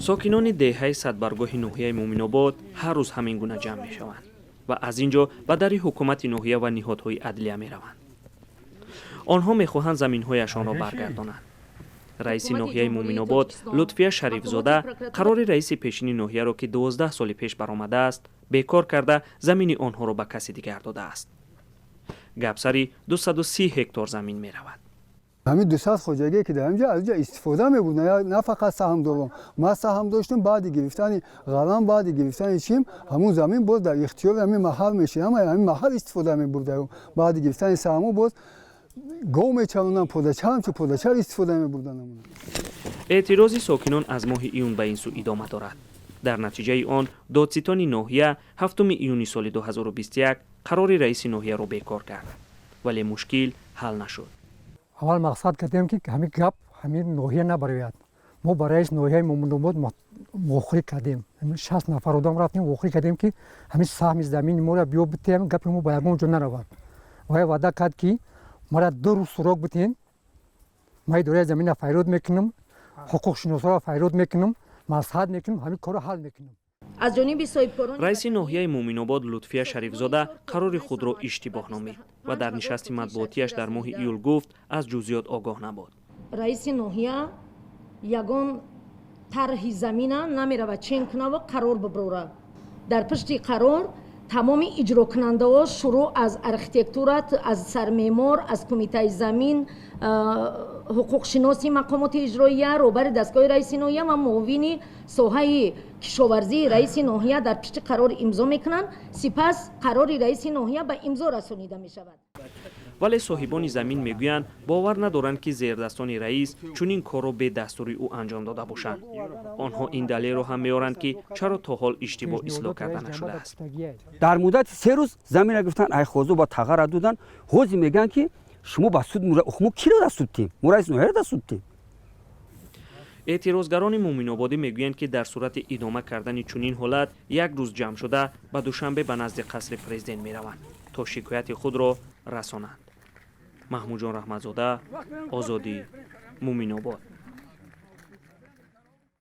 ساکنان دهه صدبرگاه ناحیه مومن‌آباد هر روز همین گونه جمع می‌شوند و از اینجا به در حکومت ناحیه و نهادهای عدلیه می‌روند. آنها می‌خواهند زمین‌هایشان را برگردانند. رئیس ناحیه مومن‌آباد لطفیه شریفزاده قرار رئیس پیشین ناحیه را که 12 سال پیش برآمده است بیکار کرده زمین آنها را به کسی دیگر داده است. گپسری 230 هکتار زمین می‌رود. همین 200 خودجگی که در اینجا از اینجا استفاده می‌بود، نه فقط سهم دوم. ما سهم داشتیم، بعد گرفتن قلم، بعد گرفتن چیم، همون زمین بود در اختیار همین محل میشه، همین محل استفاده می‌برد. بعد گرفتن سهمو بود گو می‌چالوندن، پودچال چه پودچال استفاده می‌بردن. اعتراض ساکنان از ماه ایون به این سو ادامه دارد. در نتیجه آن دادستان ناحیه 7 ایون سال 2021 قرار رئیس ناحیه را بیکار کرد، ولی مشکل حل نشد. اول مقصد کردیم که همین گپ همین ناحیه نبراید. ما برای ناحیه مومن‌آباد مخری کردیم. همین 60 نفر آدم رفتیم مخری کردیم که همین سهم زمین ما را بیو بتیم، گپ ما باید اونجا نرود. و وعده کرد که ما را 2 روز سراغ بتین. ما اداره زمین فیروز میکنم، حقوق شناسا را فیروز میکنم، مصلحت میکنم، همین کارو حل میکنم. از جانب صاحبکاران رئیس ناحیه مومن‌آباد لطفیه شریفزاده قرار خود را اشتباه نامید و در نشست مطبوعاتیش در ماه ایول گفت از جزئیات آگاه نبود. رئیس ناحیه یگان طرح زمین نمیرود چین کنه و قرار ببره. در پشت قرار تمام اجرا کننده ها شروع از ارکیتکتورات، از سرمعمار، از کمیته زمین، حقوق شناسی مقامات اجراییه، روبر دستگاه رئیس ناحیه و معاون ساحه کشاورزی رئیس ناحیه در پشت قرار امضا میکنن. سپس قرار رئیس ناحیه به امضا رسانیده می شود. ولی صاحبان زمین میگویند باور ندارند که زیردستان رئیس چنین کار را به دستور او انجام داده باشند. آنها این دلیل را هم میارند که چرا تا حال اشتباه اصلاح کرده نشده است. در مدت 3 روز زمین را گرفتن، ای خوزو با تغییر دادن، حوض میگن که شما با سود ما کی را دست سودیم؟ ما رئیس ناحیه دست سودیم. اعتراضگران مومن‌آبادی میگویند که در صورت ادامه کردن چنین حالت یک روز جمع شده به دوشنبه به نزد قصر پرزیدنت میروند تا شکایت خود را رسانند. محمود جان رحمتزاده، آزادی، مومن‌آباد.